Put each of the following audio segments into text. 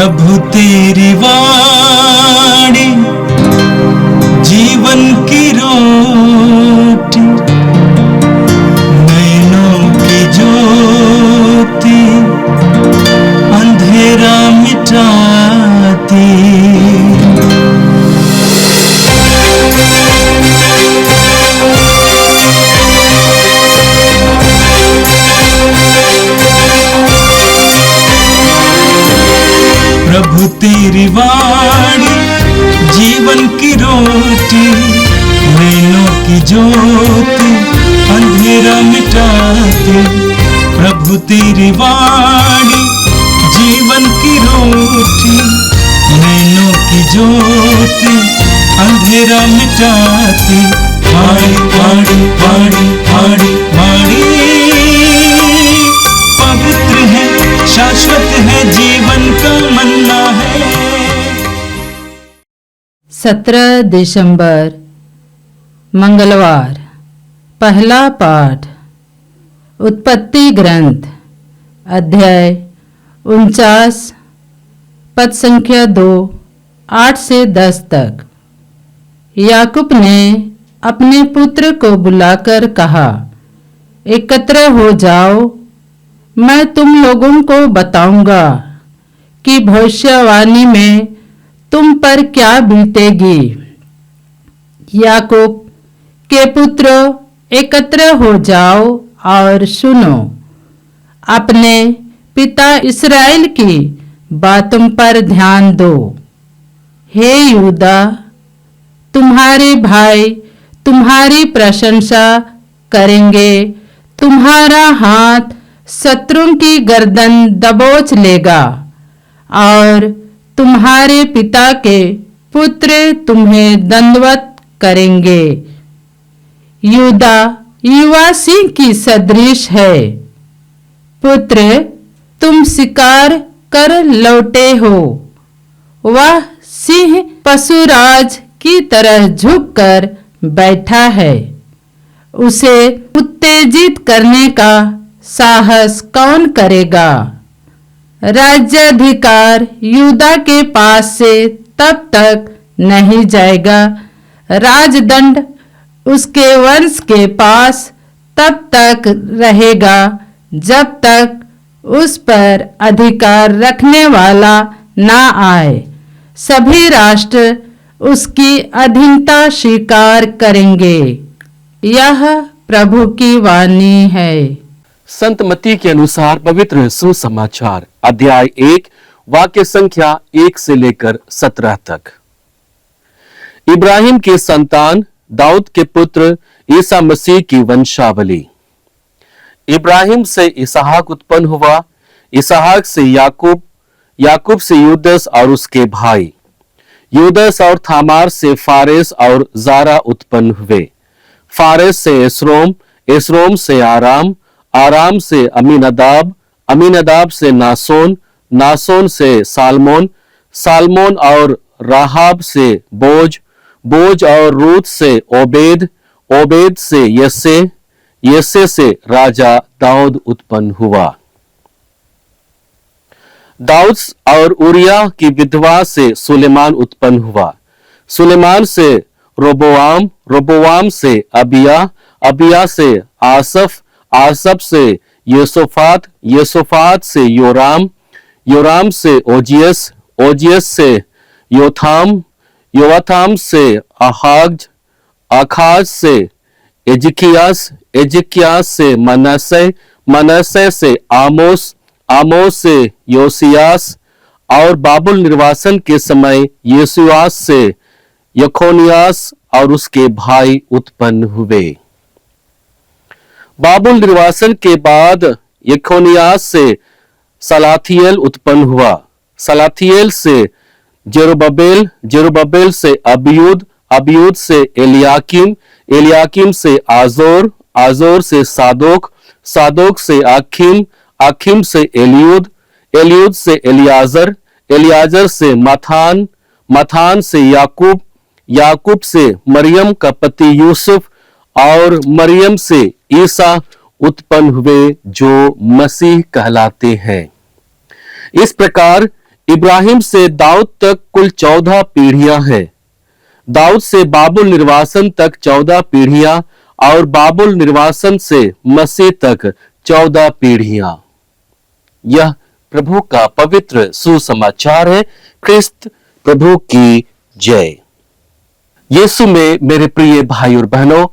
प्रभु तेरी वाणी जीवन की रोटी, नैनों की ज्योति अंधेरा मिटाती। प्रभु तेरी वाणी जीवन की रोटी, नैनों की ज्योति अंधेरा मिटाती। प्रभु तेरी वाणी जीवन की रोटी, नैनों की ज्योति अंधेरा मिटाती। वाणी वाणी वाणी वाणी वाणी पवित्र है, शाश्वत है, जीवन का मन्ना है। 17 दिसंबर मंगलवार। पहला पाठ उत्पत्ति ग्रंथ अध्याय 49 पद संख्या 2 8 से 10 तक। याकूब ने अपने पुत्र को बुलाकर कहा, एकत्र हो जाओ, मैं तुम लोगों को बताऊंगा कि भविष्यवाणी में तुम पर क्या बीतेगी। याकूब के पुत्र एकत्र हो जाओ और सुनो, अपने पिता इस्राएल की बातों पर ध्यान दो। हे यहूदा, तुम्हारे भाई तुम्हारी प्रशंसा करेंगे, तुम्हारा हाथ शत्रुओं की गर्दन दबोच लेगा और तुम्हारे पिता के पुत्र तुम्हें दंडवत करेंगे। यहूदा युवा सिंह की सदृश है। पुत्र, तुम शिकार कर लौटे हो, वह सिंह पशुराज की तरह झुककर बैठा है। उसे उत्तेजित करने का साहस कौन करेगा। राज्याधिकार यहूदा के पास से तब तक नहीं जाएगा, राजदंड उसके वंश के पास तब तक रहेगा जब तक उस पर अधिकार रखने वाला ना आए। सभी राष्ट्र उसकी अधीनता स्वीकार करेंगे। यह प्रभु की वाणी है। संत मत्ती के अनुसार पवित्र सुसमाचार अध्याय 1 वाक्य संख्या 1 से लेकर 17 तक। इब्राहिम के संतान दाऊद के पुत्र ईसा मसीह की वंशावली। इब्राहिम से इसहाक उत्पन्न हुआ, इसहाक से याकूब, याकूब से यूदस और उसके भाई, यूदस और थामार से फारेस और जारा उत्पन्न हुए। फारेस से एस्रोम, एस्रोम से आराम, आराम से अमीनदाब, अमीनदाब से नासोन, नासोन से सालमोन, सालमोन और राहाब से बोज, बोज और रूत से ओबेद, ओबेद से यस्से, यस्से से राजा दाऊद उत्पन्न हुआ। दाऊद और उरिया की विधवा से सुलेमान उत्पन्न हुआ। सुलेमान से रोबोआम, रोबोआम से अबिया, अबिया से आसफ, आसफ से यहोशाफात, यहोशाफात से योराम, योराम से ओजियस, ओजियस से योथाम, योथाम से आहाज, आखाज से एजिकियास, एजिकियास से मनसे, मनसे से आमोस, आमोस से योसियास और बाबुल निर्वासन के समय यीशुआस से यखोनियास और उसके भाई उत्पन्न हुए। बाबुल निर्वासन के बाद यखोनियास से सलाथियल उत्पन्न हुआ। सलाथियल से जेरुब्बाबेल, जेरुब्बाबेल से अबियूद, अबियूद से एलियाकीम, एलियाकीम से आजोर, आजोर से सादोक, सादोक से आखिम, आखिम से एलियूद, एलियूद से एलियाजर, एलियाजर से मथान, मथान से याकूब, याकूब से मरियम का पति यूसुफ और मरियम से ईसा उत्पन्न हुए जो मसीह कहलाते हैं। इस प्रकार इब्राहिम से दाऊद तक कुल 14 पीढ़ियां हैं। दाऊद से बाबुल निर्वासन तक 14 पीढ़ियां और बाबुल निर्वासन से मसीह तक 14 पीढ़ियां। यह प्रभु का पवित्र सुसमाचार है। ख्रिस्त प्रभु की जय। यीशु में मेरे प्रिय भाई और बहनों,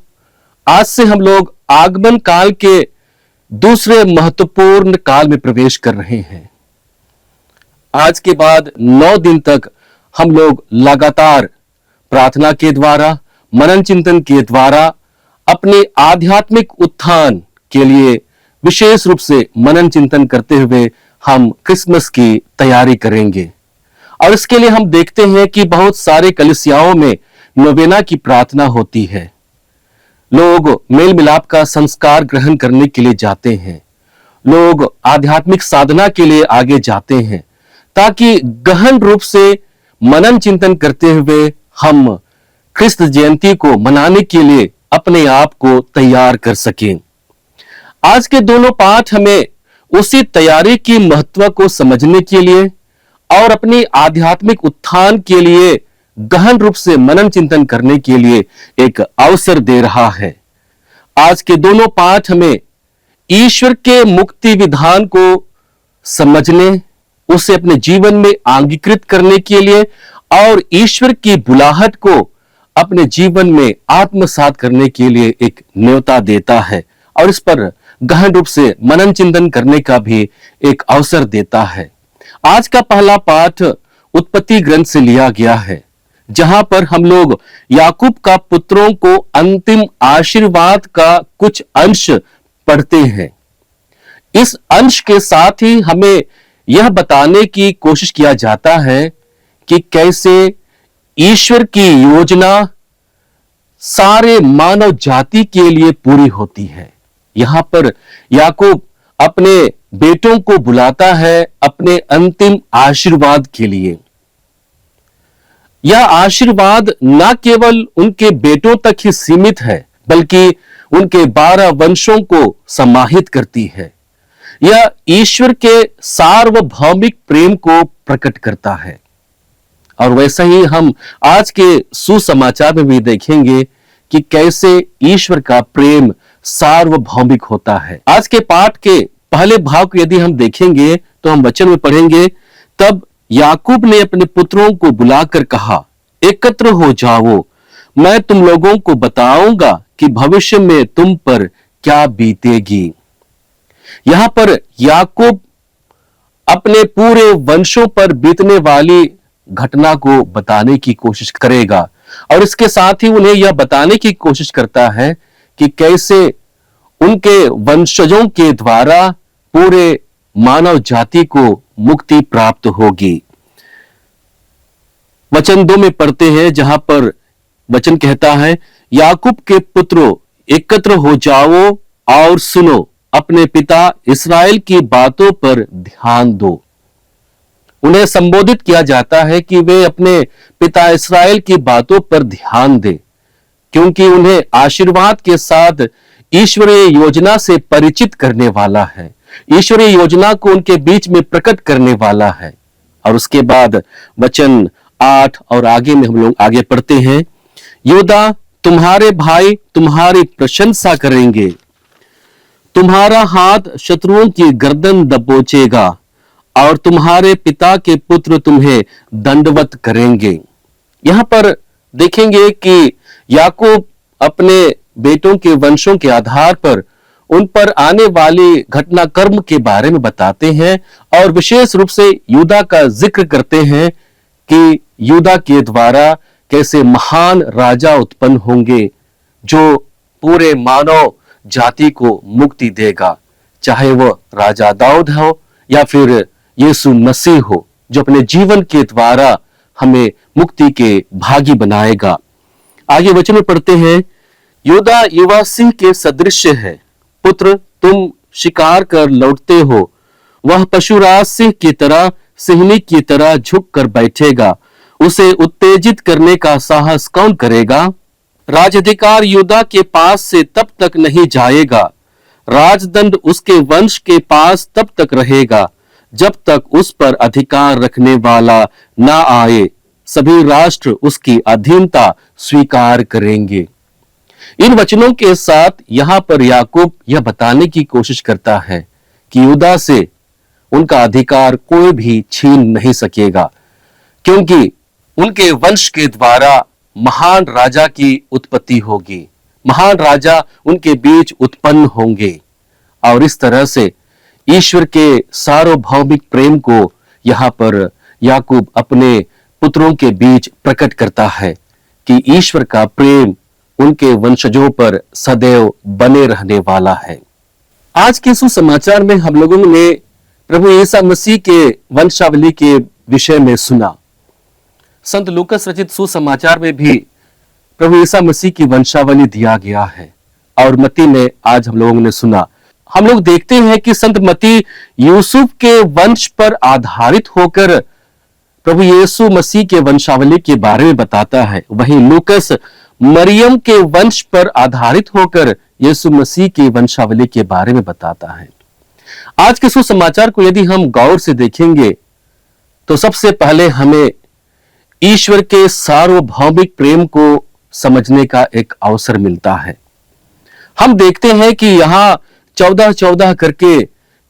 आज से हम लोग आगमन काल के दूसरे महत्वपूर्ण काल में प्रवेश कर रहे हैं। आज के बाद 9 दिन तक हम लोग लगातार प्रार्थना के द्वारा, मनन चिंतन के द्वारा अपने आध्यात्मिक उत्थान के लिए विशेष रूप से मनन चिंतन करते हुए हम क्रिसमस की तैयारी करेंगे। और इसके लिए हम देखते हैं कि बहुत सारे कलीसियाओं में नोवेना की प्रार्थना होती है। लोग मेल मिलाप का संस्कार ग्रहण करने के लिए जाते हैं। लोग आध्यात्मिक साधना के लिए आगे जाते हैं ताकि गहन रूप से मनन चिंतन करते हुए हम ख्रिस्त जयंती को मनाने के लिए अपने आप को तैयार कर सकें। आज के दोनों पाठ हमें उसी तैयारी की महत्व को समझने के लिए और अपनी आध्यात्मिक उत्थान के लिए गहन रूप से मनन चिंतन करने के लिए एक अवसर दे रहा है। आज के दोनों पाठ हमें ईश्वर के मुक्ति विधान को समझने, उसे अपने जीवन में अंगीकृत करने के लिए और ईश्वर की बुलाहट को अपने जीवन में आत्मसात करने के लिए एक न्योता देता है और इस पर गहन रूप से मनन चिंतन करने का भी एक अवसर देता है। आज का पहला पाठ उत्पत्ति ग्रंथ से लिया गया है, जहां पर हम लोग याकूब का पुत्रों को अंतिम आशीर्वाद का कुछ अंश पढ़ते हैं। इस अंश के साथ ही हमें यह बताने की कोशिश किया जाता है कि कैसे ईश्वर की योजना सारे मानव जाति के लिए पूरी होती है। यहां पर याकूब अपने बेटों को बुलाता है अपने अंतिम आशीर्वाद के लिए। यह आशीर्वाद न केवल उनके बेटों तक ही सीमित है, बल्कि उनके 12 वंशों को समाहित करती है। यह ईश्वर के सार्वभौमिक प्रेम को प्रकट करता है। और वैसा ही हम आज के सुसमाचार में भी देखेंगे कि कैसे ईश्वर का प्रेम सार्वभौमिक होता है। आज के पाठ के पहले भाग को यदि हम देखेंगे तो हम वचन में पढ़ेंगे, तब याकूब ने अपने पुत्रों को बुलाकर कहा, एकत्र हो जाओ, मैं तुम लोगों को बताऊंगा कि भविष्य में तुम पर क्या बीतेगी। यहां पर याकूब अपने पूरे वंशों पर बीतने वाली घटना को बताने की कोशिश करेगा और इसके साथ ही उन्हें यह बताने की कोशिश करता है कि कैसे उनके वंशजों के द्वारा पूरे मानव जाति को मुक्ति प्राप्त होगी। वचन 2 में पढ़ते हैं, जहां पर वचन कहता है, याकूब के पुत्रों एकत्र हो जाओ और सुनो, अपने पिता इस्राएल की बातों पर ध्यान दो। उन्हें संबोधित किया जाता है कि वे अपने पिता इस्राएल की बातों पर ध्यान दें, क्योंकि उन्हें आशीर्वाद के साथ ईश्वरीय योजना से परिचित करने वाला है, ईश्वरीय योजना को उनके बीच में प्रकट करने वाला है। और उसके बाद वचन 8 और आगे में हम लोग आगे पढ़ते हैं, यहूदा तुम्हारे भाई तुम्हारी प्रशंसा करेंगे, तुम्हारा हाथ शत्रुओं की गर्दन दबोचेगा और तुम्हारे पिता के पुत्र तुम्हें दंडवत करेंगे। यहां पर देखेंगे कि याकूब अपने बेटों के वंशों के आधार पर उन पर आने वाली घटनाक्रम के बारे में बताते हैं और विशेष रूप से यहूदा का जिक्र करते हैं कि यहूदा के द्वारा कैसे महान राजा उत्पन्न होंगे जो पूरे मानव जाति को मुक्ति देगा, चाहे वह राजा दाऊद हो या फिर यीशु मसीह हो, जो अपने जीवन के द्वारा हमें मुक्ति के भागी बनाएगा। आगे वचन में पढ़ते हैं, यहूदा युवा सिंह के सदृश है, पुत्र तुम शिकार कर लौटते हो, वह पशुराज सिंह की तरह सिंहनी की तरह झुक कर बैठेगा, उसे उत्तेजित करने का साहस कौन करेगा। राजाधिकार यहूदा के पास से तब तक नहीं जाएगा, राजदंड उसके वंश के पास तब तक रहेगा जब तक उस पर अधिकार रखने वाला ना आए, सभी राष्ट्र उसकी अधीनता स्वीकार करेंगे। इन वचनों के साथ यहां पर याकूब यह बताने की कोशिश करता है कि यहूदा से उनका अधिकार कोई भी छीन नहीं सकेगा, क्योंकि उनके वंश के द्वारा महान राजा की उत्पत्ति होगी, महान राजा उनके बीच उत्पन्न होंगे। और इस तरह से ईश्वर के सार्वभौमिक प्रेम को यहां पर याकूब अपने पुत्रों के बीच प्रकट करता है कि ईश्वर का प्रेम उनके वंशजों पर सदैव बने रहने वाला है। आज के सुसमाचार में हम लोगों ने प्रभु यीशु मसीह के वंशावली के विषय में सुना। संत लूकस रचित सुसमाचार में भी प्रभु यीशु मसीह की वंशावली दिया गया है, और मत्ती में आज हम लोगों ने सुना। हम लोग देखते हैं कि संत मत्ती यूसुफ के वंश पर आधारित होकर प्रभु यीशु मसीह के वंशावली के बारे में बताता है, वहीं लूकस मरियम के वंश पर आधारित होकर यीशु मसीह की वंशावली के बारे में बताता है। आज के सुसमाचार को यदि हम गौर से देखेंगे तो सबसे पहले हमें ईश्वर के सार्वभौमिक प्रेम को समझने का एक अवसर मिलता है। हम देखते हैं कि यहां 14-14 करके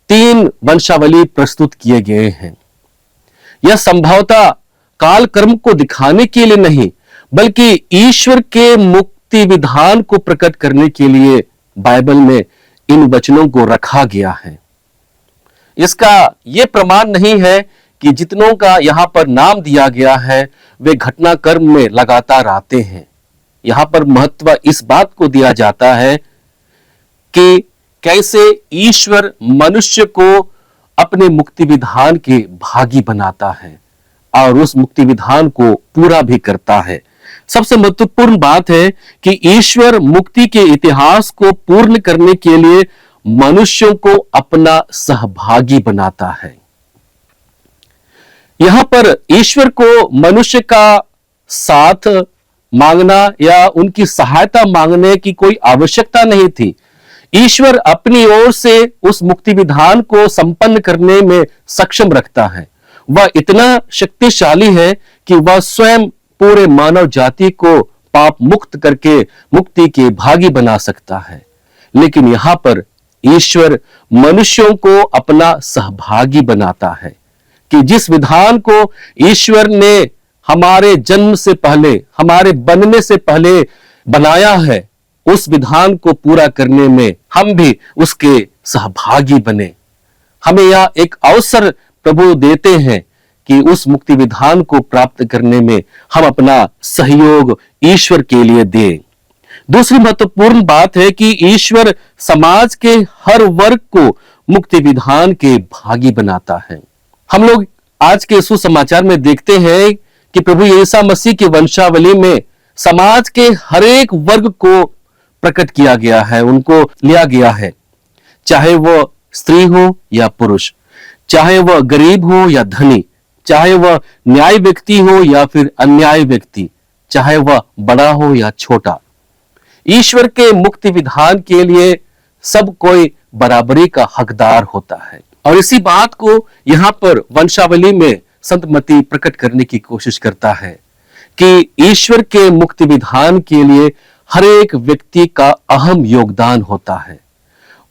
3 वंशावली प्रस्तुत किए गए हैं। यह संभवतः कालक्रम को दिखाने के लिए नहीं, बल्कि ईश्वर के मुक्ति विधान को प्रकट करने के लिए बाइबल में इन वचनों को रखा गया है। इसका यह प्रमाण नहीं है कि जितनों का यहां पर नाम दिया गया है वे घटनाक्रम में लगातार आते हैं। यहां पर महत्व इस बात को दिया जाता है कि कैसे ईश्वर मनुष्य को अपने मुक्ति विधान के भागी बनाता है और उस मुक्ति विधान को पूरा भी करता है। सबसे महत्वपूर्ण बात है कि ईश्वर मुक्ति के इतिहास को पूर्ण करने के लिए मनुष्यों को अपना सहभागी बनाता है। यहां पर ईश्वर को मनुष्य का साथ मांगना या उनकी सहायता मांगने की कोई आवश्यकता नहीं थी। ईश्वर अपनी ओर से उस मुक्ति विधान को संपन्न करने में सक्षम रखता है। वह इतना शक्तिशाली है कि वह स्वयं पूरे मानव जाति को पाप मुक्त करके मुक्ति के भागी बना सकता है। लेकिन यहां पर ईश्वर मनुष्यों को अपना सहभागी बनाता है कि जिस विधान को ईश्वर ने हमारे जन्म से पहले, हमारे बनने से पहले बनाया है, उस विधान को पूरा करने में हम भी उसके सहभागी बने। हमें यह एक अवसर प्रभु देते हैं कि उस मुक्ति विधान को प्राप्त करने में हम अपना सहयोग ईश्वर के लिए दें। दूसरी महत्वपूर्ण बात है कि ईश्वर समाज के हर वर्ग को मुक्ति विधान के भागी बनाता है। हम लोग आज के सुसमाचार में देखते हैं कि प्रभु यीशु मसीह की वंशावली में समाज के हर एक वर्ग को प्रकट किया गया है, उनको लिया गया है, चाहे वह स्त्री हो या पुरुष, चाहे वह गरीब हो या धनी, चाहे वह न्याय व्यक्ति हो या फिर अन्याय व्यक्ति, चाहे वह बड़ा हो या छोटा। ईश्वर के मुक्ति विधान के लिए सब कोई बराबरी का हकदार होता है। और इसी बात को यहां पर वंशावली में संत मत्ती प्रकट करने की कोशिश करता है कि ईश्वर के मुक्ति विधान के लिए हर एक व्यक्ति का अहम योगदान होता है।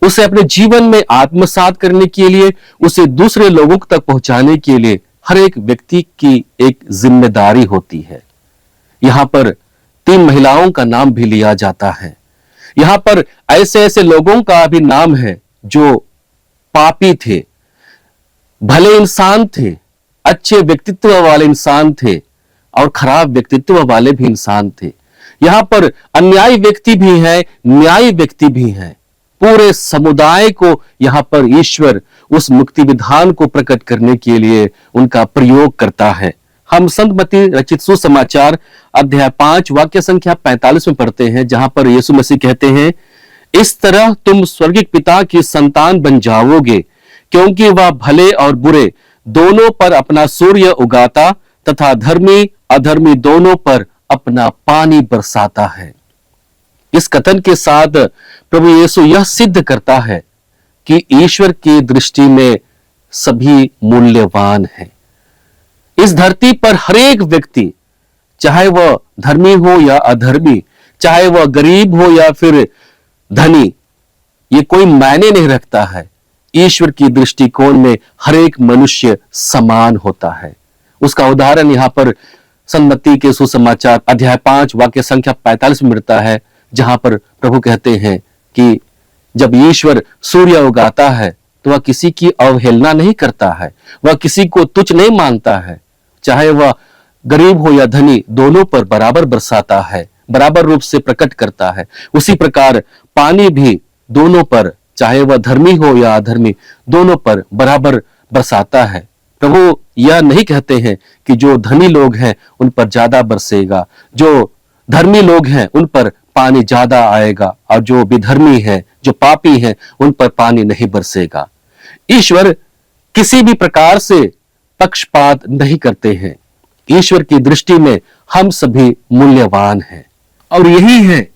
उसे अपने जीवन में आत्मसात करने के लिए, उसे दूसरे लोगों तक पहुंचाने के लिए हर एक व्यक्ति की एक जिम्मेदारी होती है। यहां पर 3 महिलाओं का नाम भी लिया जाता है। यहां पर ऐसे ऐसे लोगों का भी नाम है जो पापी थे, भले इंसान थे, अच्छे व्यक्तित्व वाले इंसान थे और खराब व्यक्तित्व वाले भी इंसान थे। यहां पर अन्यायी व्यक्ति भी है, न्यायी व्यक्ति भी है। पूरे समुदाय को यहां पर ईश्वर उस मुक्ति विधान को प्रकट करने के लिए उनका प्रयोग करता है। हम संत मत्ती रचित सुसमाचार अध्याय 5 वाक्य संख्या 45 में पढ़ते हैं, जहां पर यीशु मसीह कहते हैं, इस तरह तुम स्वर्गिक पिता की संतान बन जाओगे, क्योंकि वह भले और बुरे दोनों पर अपना सूर्य उगाता तथा धर्मी अधर्मी दोनों पर अपना पानी बरसाता है। इस कथन के साथ प्रभु यीशु यह सिद्ध करता है कि ईश्वर की दृष्टि में सभी मूल्यवान हैं। इस धरती पर हर एक व्यक्ति, चाहे वह धर्मी हो या अधर्मी, चाहे वह गरीब हो या फिर धनी, ये कोई मायने नहीं रखता है। ईश्वर की दृष्टिकोण में हर एक मनुष्य समान होता है। उसका उदाहरण यहां पर संत मत्ती के सुसमाचार अध्याय 5 वाक्य संख्या 45 में मिलता है, जहां पर प्रभु कहते हैं कि जब ईश्वर सूर्य उगाता है तो वह किसी की अवहेलना नहीं करता है, वह किसी को तुच्छ नहीं मानता है। चाहे वह गरीब हो या धनी, दोनों पर बराबर बरसाता है, बराबर रूप से प्रकट करता है। उसी प्रकार पानी भी दोनों पर, चाहे वह धर्मी हो या अधर्मी, दोनों पर बराबर बरसाता है। प्रभु यह नहीं कहते हैं कि जो धनी लोग हैं उन पर ज्यादा बरसेगा, जो धर्मी लोग हैं उन पर पानी ज्यादा आएगा, और जो विधर्मी है, जो पापी है, उन पर पानी नहीं बरसेगा। ईश्वर किसी भी प्रकार से पक्षपात नहीं करते हैं। ईश्वर की दृष्टि में हम सभी मूल्यवान हैं, और यही है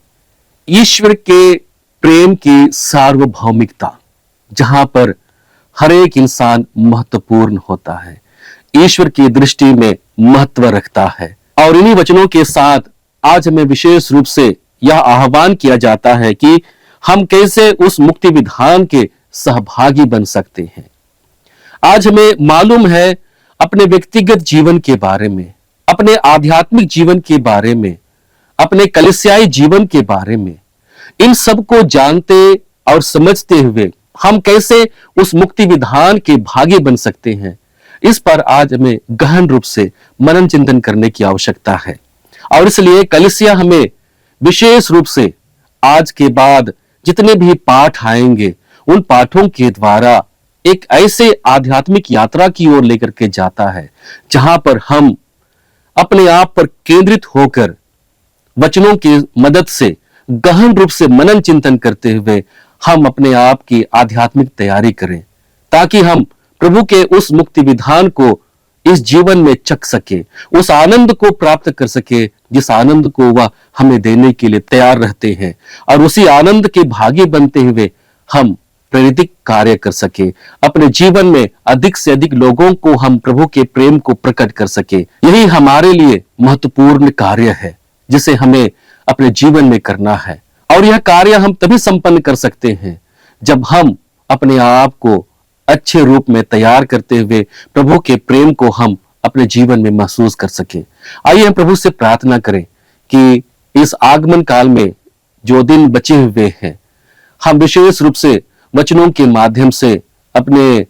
ईश्वर के प्रेम की सार्वभौमिकता, जहां पर हर एक इंसान महत्वपूर्ण होता है, ईश्वर की दृष्टि में महत्व रखता है। और इन्हीं वचनों के साथ आज हमें विशेष रूप से यह आह्वान किया जाता है कि हम कैसे उस मुक्ति विधान के सहभागी बन सकते हैं। आज हमें मालूम है अपने व्यक्तिगत जीवन के बारे में, अपने आध्यात्मिक जीवन के बारे में, अपने कलीसियाई जीवन के बारे में, इन सब को जानते और समझते हुए हम कैसे उस मुक्ति विधान के भागी बन सकते हैं, इस पर आज हमें गहन रूप से मनन चिंतन करने की आवश्यकता है। और इसलिए कलीसिया हमें विशेष रूप से आज के बाद जितने भी पाठ आएंगे, उन पाठों के द्वारा एक ऐसे आध्यात्मिक यात्रा की ओर लेकर के जाता है, जहां पर हम अपने आप पर केंद्रित होकर वचनों की मदद से गहन रूप से मनन चिंतन करते हुए हम अपने आप की आध्यात्मिक तैयारी करें, ताकि हम प्रभु के उस मुक्ति विधान को इस जीवन में चख सके, उस आनंद को प्राप्त कर सके जिस आनंद को वह हमें देने के लिए तैयार रहते हैं, और उसी आनंद के भागी बनते हुए हम प्रेरित कार्य कर सके, अपने जीवन में अधिक से अधिक लोगों को हम प्रभु के प्रेम को प्रकट कर सके। यही हमारे लिए महत्वपूर्ण कार्य है जिसे हमें अपने जीवन में करना है। और यह कार्य हम तभी संपन्न कर सकते हैं जब हम अपने आप को अच्छे रूप में तैयार करते हुए प्रभु के प्रेम को हम अपने जीवन में महसूस कर सके। आइए हम प्रभु से प्रार्थना करें कि इस आगमन काल में जो दिन बचे हुए हैं, हम विशेष रूप से वचनों के माध्यम से, अपने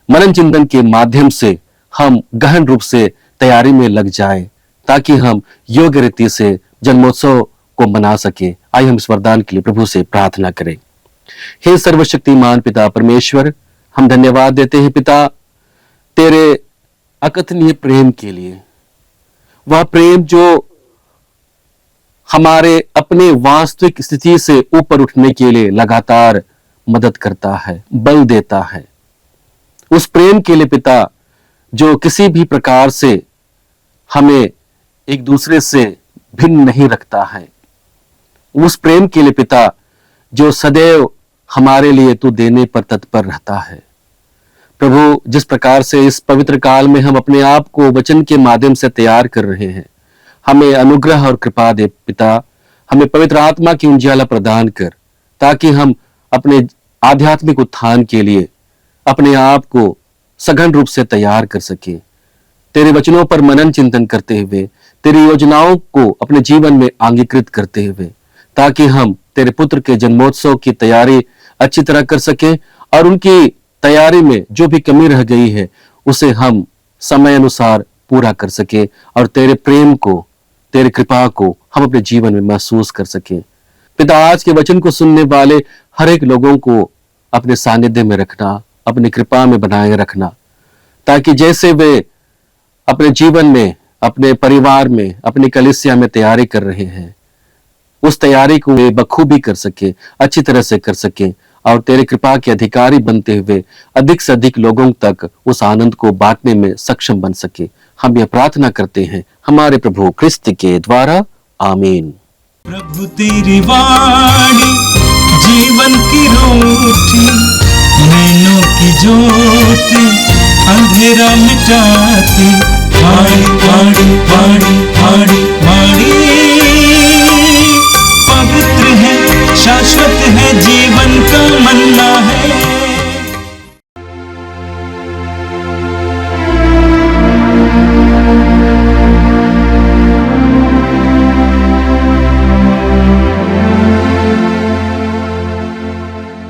मनन चिंतन के माध्यम से हम गहन रूप से तैयारी में लग जाएं, ताकि हम योग्य रीति से जन्मोत्सव को मना सके। आइए हम इस वरदान के लिए प्रभु से प्रार्थना करें। हे सर्वशक्तिमान पिता परमेश्वर, हम धन्यवाद देते हैं पिता तेरे अकथनीय प्रेम के लिए, वह प्रेम जो हमारे अपने वास्तविक स्थिति से ऊपर उठने के लिए लगातार मदद करता है, बल देता है। उस प्रेम के लिए पिता जो किसी भी प्रकार से हमें एक दूसरे से भिन्न नहीं रखता है, उस प्रेम के लिए पिता जो सदैव हमारे लिए तू देने पर तत्पर रहता है। प्रभु, जिस प्रकार से इस पवित्र काल में हम अपने आप को वचन के माध्यम से तैयार कर रहे हैं, हमें अनुग्रह और कृपा दे पिता, हमें पवित्र आत्मा की उजियाला प्रदान कर, ताकि हम अपने आध्यात्मिक उत्थान के लिए अपने आप को सघन रूप से तैयार कर सके, तेरे वचनों पर मनन चिंतन करते हुए, तेरी योजनाओं को अपने जीवन में अंगीकृत करते हुए, ताकि हम तेरे पुत्र के जन्मोत्सव की तैयारी अच्छी तरह कर सके, और उनकी तैयारी में जो भी कमी रह गई है उसे हम समय अनुसार पूरा कर सके, और तेरे प्रेम को, तेरे कृपा को हम अपने जीवन में महसूस कर सके। पिता, आज के वचन को सुनने वाले हर एक लोगों को अपने सानिध्य में रखना, अपनी कृपा में बनाए रखना, ताकि जैसे वे अपने जीवन में, अपने परिवार में, अपनी कलीसिया में तैयारी कर रहे हैं, उस तैयारी को वे बखूबी कर सके, अच्छी तरह से कर सके, और तेरे कृपा के अधिकारी बनते हुए अधिक से अधिक लोगों तक उस आनंद को बांटने में सक्षम बन सके। हम यह प्रार्थना करते हैं हमारे प्रभु क्रिस्त के द्वारा, आमीन। प्रभु तेरी वाणी जीवन की रोटी, नैनों की ज्योति अंधेरा मिटाती, माड़ी माड़ी माड़ी माड़ी माड़ी